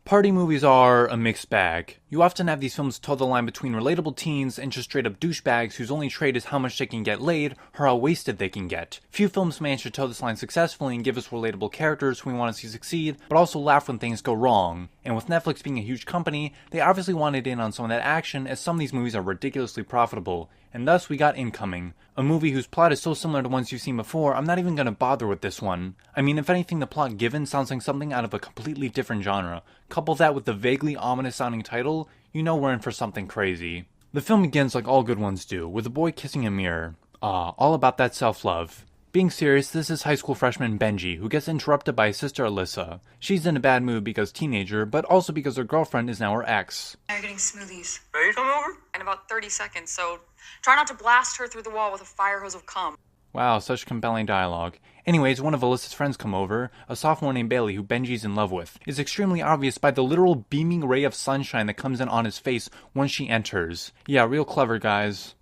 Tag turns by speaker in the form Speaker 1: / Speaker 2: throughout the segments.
Speaker 1: Party movies are a mixed bag. You often have these films toe the line between relatable teens and just straight up douchebags whose only trait is how much they can get laid or how wasted they can get. Few films manage to toe this line successfully and give us relatable characters who we want to see succeed, but also laugh when things go wrong. And with Netflix being a huge company, they obviously wanted in on some of that action, as some of these movies are ridiculously profitable. And thus we got Incoming, a movie whose plot is so similar to ones you've seen before, I'm not even gonna bother with this one. I mean, if anything, the plot given sounds like something out of a completely different genre. Couple that with the vaguely ominous sounding title, you know we're in for something crazy. The film begins like all good ones do, with a boy kissing a mirror. All about that self-love. Being serious, this is high school freshman Benji, who gets interrupted by his sister Alyssa. She's in a bad mood because teenager, but also because her girlfriend is now her ex.
Speaker 2: You're getting smoothies.
Speaker 3: Ready to come over?
Speaker 2: In about 30 seconds, so try not to blast her through the wall with a fire hose of cum.
Speaker 1: Wow, such compelling dialogue. Anyways, one of Alyssa's friends come over, a sophomore named Bailey who Benji's in love with. It's extremely obvious by the literal beaming ray of sunshine that comes in on his face once she enters. Yeah, real clever, guys.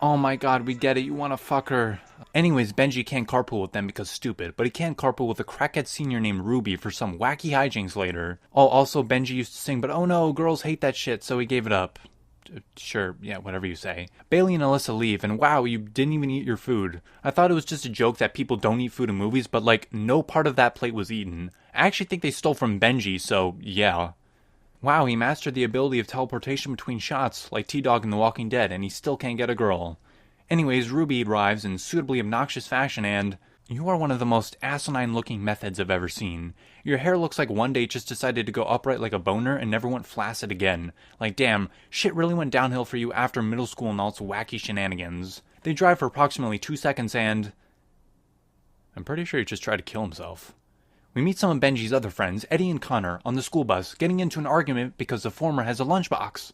Speaker 1: Oh my god, we get it, you wanna fuck her. Anyways, Benji can't carpool with them because stupid, but he can carpool with a crackhead senior named Ruby for some wacky hijinks later. Oh, also, Benji used to sing, but oh no, girls hate that shit, so he gave it up. Sure, yeah, whatever you say. Bailey and Alyssa leave, and wow, you didn't even eat your food. I thought it was just a joke that people don't eat food in movies, but like, no part of that plate was eaten. I actually think they stole from Benji, so yeah. Wow, he mastered the ability of teleportation between shots, like T-Dog in The Walking Dead, and he still can't get a girl. Anyways, Ruby arrives in suitably obnoxious fashion, and you are one of the most asinine-looking methods I've ever seen. Your hair looks like one day just decided to go upright like a boner and never went flaccid again. Like, damn, shit really went downhill for you after middle school and all its wacky shenanigans. They drive for approximately 2 seconds and I'm pretty sure he just tried to kill himself. We meet some of Benji's other friends, Eddie and Connor, on the school bus, getting into an argument because the former has a lunchbox.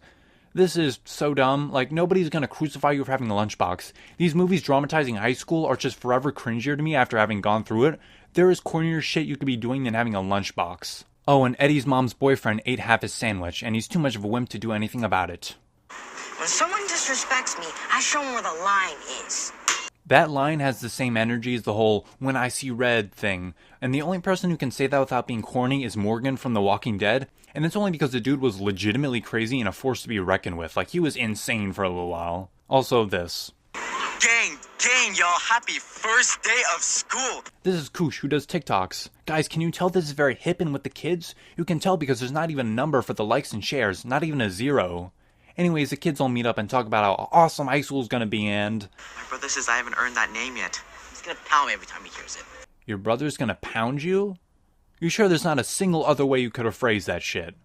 Speaker 1: This is so dumb. Like, nobody's gonna crucify you for having a lunchbox. These movies dramatizing high school are just forever cringier to me after having gone through it. There is cornier shit you could be doing than having a lunchbox. Oh, and Eddie's mom's boyfriend ate half his sandwich, and he's too much of a wimp to do anything about it.
Speaker 4: When someone disrespects me, I show them where the line is.
Speaker 1: That line has the same energy as the whole "when I see red" thing, and the only person who can say that without being corny is Morgan from The Walking Dead, and it's only because the dude was legitimately crazy and a force to be reckoned with. Like, he was insane for a little while. Also this.
Speaker 3: Gang, y'all, happy first day of school.
Speaker 1: This is Koosh, who does TikToks. Guys, can you tell this is very hip and with the kids? You can tell because there's not even a number for the likes and shares, not even a 0. Anyways, the kids all meet up and talk about how awesome high school's gonna be, and
Speaker 3: My brother says I haven't earned that name yet. He's gonna pound me every time he hears it.
Speaker 1: your brother's gonna pound you? You sure there's not a single other way you could have phrased that shit?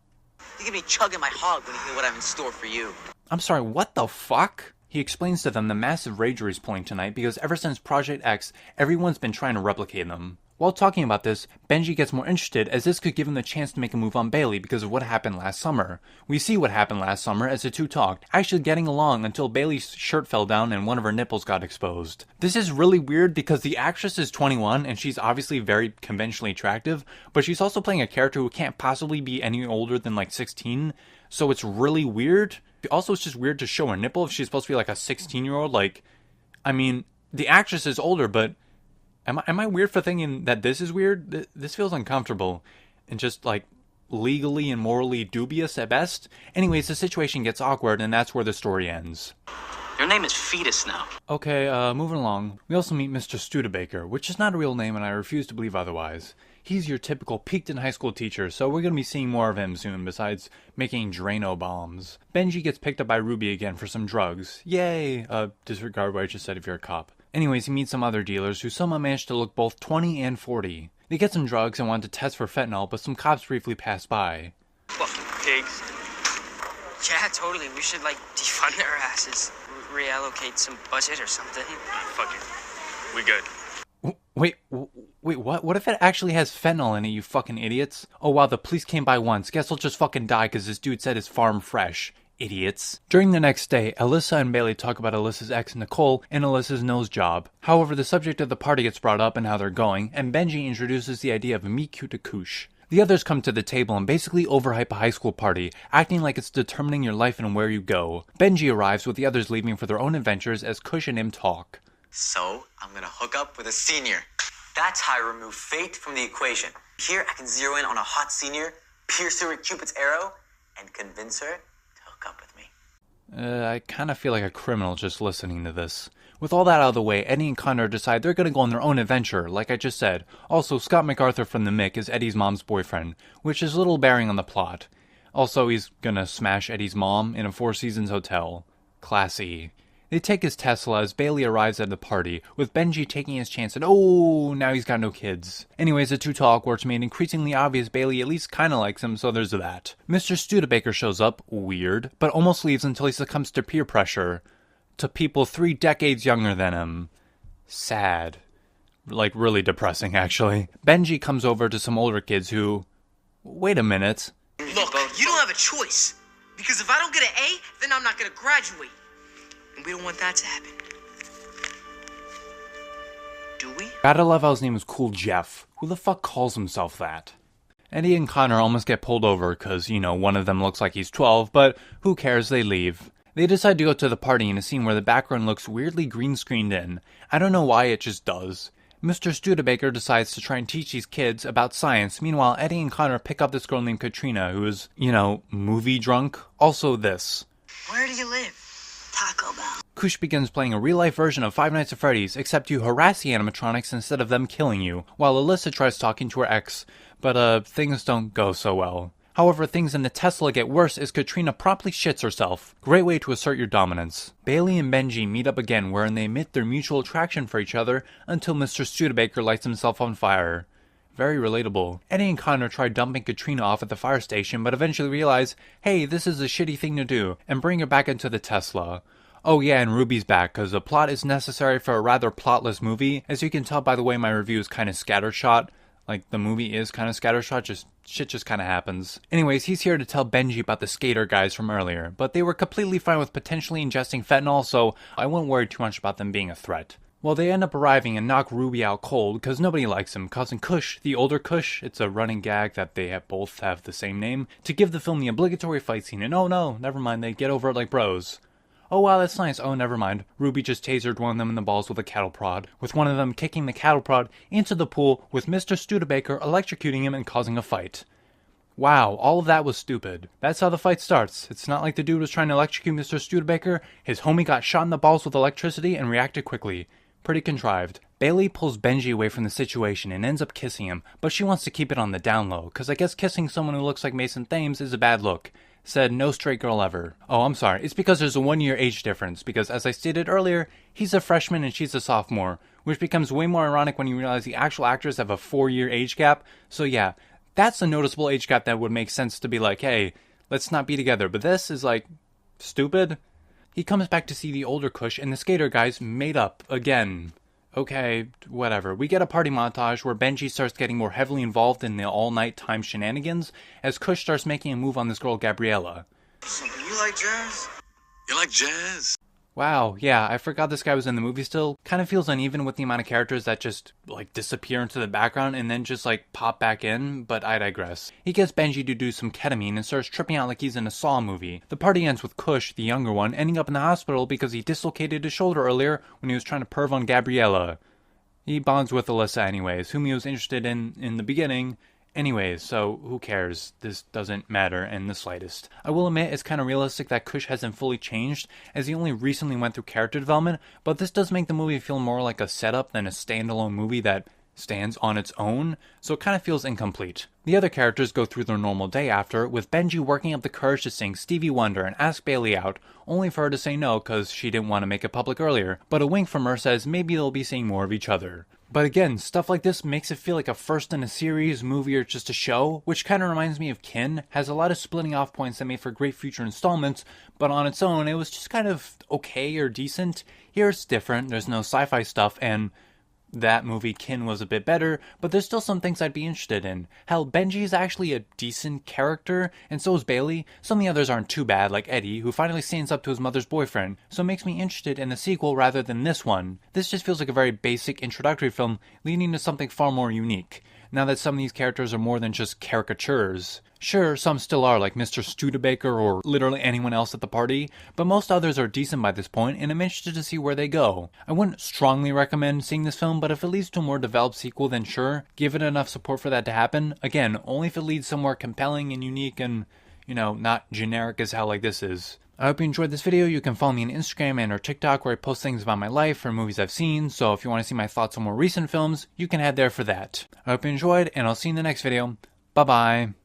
Speaker 3: You're gonna be chugging my hog when you hear what I have in store for you.
Speaker 1: I'm sorry, what the fuck? He explains to them the massive rager he's pulling tonight because ever since Project X, everyone's been trying to replicate them. While talking about this, Benji gets more interested as this could give him the chance to make a move on Bailey because of what happened last summer. We see what happened last summer as the two talked, actually getting along until Bailey's shirt fell down and one of her nipples got exposed. This is really weird because the actress is 21 and she's obviously very conventionally attractive, but she's also playing a character who can't possibly be any older than like 16, so it's really weird. Also, it's just weird to show her nipple if she's supposed to be like a 16-year-old. Like, I mean, the actress is older, but am I weird for thinking that this is weird? This feels uncomfortable and just like legally and morally dubious at best. Anyways, the situation gets awkward and that's where the story ends.
Speaker 3: Your name is Fetus now.
Speaker 1: Okay, moving along. We also meet Mr. Studebaker, which is not a real name and I refuse to believe otherwise. He's your typical peaked in high school teacher, so we're going to be seeing more of him soon, besides making Drano bombs. Benji gets picked up by Ruby again for some drugs. Yay! Disregard what I just said if you're a cop. Anyways, he meets some other dealers who somehow managed to look both 20 and 40. They get some drugs and want to test for fentanyl, but some cops briefly pass by.
Speaker 3: Fucking pigs.
Speaker 5: Yeah, totally. We should, defund their asses. Reallocate some budget or something.
Speaker 3: Fuck it. We good.
Speaker 1: Wait, what? What if it actually has fentanyl in it, you fucking idiots? Oh wow, the police came by once. Guess I'll just fucking die because this dude said his farm fresh. Idiots. During the next day, Alyssa and Bailey talk about Alyssa's ex Nicole and Alyssa's nose job. However, the subject of the party gets brought up and how they're going, and Benji introduces the idea of a meet cute to Koosh. The others come to the table and basically overhype a high school party, acting like it's determining your life and where you go. Benji arrives with the others leaving for their own adventures as Koosh and him talk.
Speaker 6: So, I'm gonna hook up with a senior. That's how I remove fate from the equation.
Speaker 3: Here, I can zero in on a hot senior, pierce her with Cupid's arrow, and convince her to hook up with me.
Speaker 1: I kind of feel like a criminal just listening to this. With all that out of the way, Eddie and Connor decide they're going to go on their own adventure, like I just said. Also, Scott MacArthur from The Mick is Eddie's mom's boyfriend, which is little bearing on the plot. Also, he's gonna smash Eddie's mom in a Four Seasons hotel. Classy. They take his Tesla as Bailey arrives at the party, with Benji taking his chance and oh, now he's got no kids. Anyways, the two talk where it's made increasingly obvious Bailey at least kinda likes him, so there's that. Mr. Studebaker shows up, weird, but almost leaves until he succumbs to peer pressure. To people 3 decades younger than him. Sad. Like, really depressing, actually. Benji comes over to some older kids who... Wait a minute.
Speaker 5: Look, you don't have a choice. Because if I don't get an A, then I'm not gonna graduate. And we don't want that to happen. Do we?
Speaker 1: Gotta love how his name is Cool Jeff. Who the fuck calls himself that? Eddie and Connor almost get pulled over because, you know, one of them looks like he's 12, but who cares, they leave. They decide to go to the party in a scene where the background looks weirdly green screened in. I don't know why, it just does. Mr. Studebaker decides to try and teach these kids about science. Meanwhile, Eddie and Connor pick up this girl named Katrina who is, you know, movie drunk. Also this.
Speaker 4: Where do you live? Taco Bell.
Speaker 1: Kush begins playing a real-life version of Five Nights at Freddy's, except you harass the animatronics instead of them killing you, while Alyssa tries talking to her ex, but things don't go so well. However, things in the Tesla get worse as Katrina promptly shits herself. Great way to assert your dominance. Bailey and Benji meet up again wherein they admit their mutual attraction for each other until Mr. Studebaker lights himself on fire. Very relatable. Eddie and Connor try dumping Katrina off at the fire station, but eventually realize, hey, this is a shitty thing to do, and bring her back into the Tesla. Oh yeah, and Ruby's back, cause the plot is necessary for a rather plotless movie. As you can tell by the way my review is kinda scattershot. Like, the movie is kinda scattershot, shit just kinda happens. Anyways, he's here to tell Benji about the skater guys from earlier, but they were completely fine with potentially ingesting fentanyl, so I wouldn't worry too much about them being a threat. Well, they end up arriving and knock Ruby out cold, cause nobody likes him, causing Kush, the older Kush, it's a running gag that they both have the same name, to give the film the obligatory fight scene, and oh no, never mind, they get over it like bros. Oh wow, that's nice. Oh, never mind. Ruby just tasered one of them in the balls with a cattle prod, with one of them kicking the cattle prod into the pool with Mr. Studebaker electrocuting him and causing a fight. Wow, all of that was stupid. That's how the fight starts. It's not like the dude was trying to electrocute Mr. Studebaker. His homie got shot in the balls with electricity and reacted quickly. Pretty contrived. Bailey pulls Benji away from the situation and ends up kissing him, but she wants to keep it on the down low, cause I guess kissing someone who looks like Mason Thames is a bad look. Said no straight girl ever. Oh, I'm sorry. It's because there's a 1-year age difference, because as I stated earlier, he's a freshman and she's a sophomore, which becomes way more ironic when you realize the actual actors have a 4-year age gap. So yeah, that's a noticeable age gap that would make sense to be like, hey, let's not be together. But this is like, stupid. He comes back to see the older Kush and the skater guys made up again. Okay, whatever. We get a party montage where Benji starts getting more heavily involved in the all-night time shenanigans as Kush starts making a move on this girl Gabriella.
Speaker 3: You like jazz? You like jazz?
Speaker 1: Wow, yeah, I forgot this guy was in the movie still. Kind of feels uneven with the amount of characters that just, like, disappear into the background and then just, like, pop back in, but I digress. He gets Benji to do some ketamine and starts tripping out like he's in a Saw movie. The party ends with Kush, the younger one, ending up in the hospital because he dislocated his shoulder earlier when he was trying to perv on Gabriella. He bonds with Alyssa anyways, whom he was interested in the beginning. Anyways, so who cares? This doesn't matter in the slightest. I will admit it's kind of realistic that Kush hasn't fully changed, as he only recently went through character development, but this does make the movie feel more like a setup than a standalone movie that stands on its own, so it kind of feels incomplete. The other characters go through their normal day after, with Benji working up the courage to sing Stevie Wonder and ask Bailey out, only for her to say no cause she didn't want to make it public earlier, but a wink from her says maybe they'll be seeing more of each other. But again, stuff like this makes it feel like a first in a series, movie, or just a show, which kind of reminds me of Kin. Has a lot of splitting off points that made for great future installments, but on its own, it was just kind of okay or decent. Here it's different, there's no sci-fi stuff, and that movie, Kin, was a bit better, but there's still some things I'd be interested in. Hell, Benji is actually a decent character, and so is Bailey. Some of the others aren't too bad, like Eddie, who finally stands up to his mother's boyfriend, so it makes me interested in the sequel rather than this one. This just feels like a very basic introductory film, leading to something far more unique. now that some of these characters are more than just caricatures. Sure, some still are, like Mr. Studebaker or literally anyone else at the party, but most others are decent by this point, and I'm interested to see where they go. I wouldn't strongly recommend seeing this film, but if it leads to a more developed sequel, then sure, give it enough support for that to happen. Again, only if it leads somewhere compelling and unique and, not generic as hell like this is. I hope you enjoyed this video. You can follow me on Instagram and or TikTok where I post things about my life or movies I've seen, so if you want to see my thoughts on more recent films, you can head there for that. I hope you enjoyed, and I'll see you in the next video. Bye bye.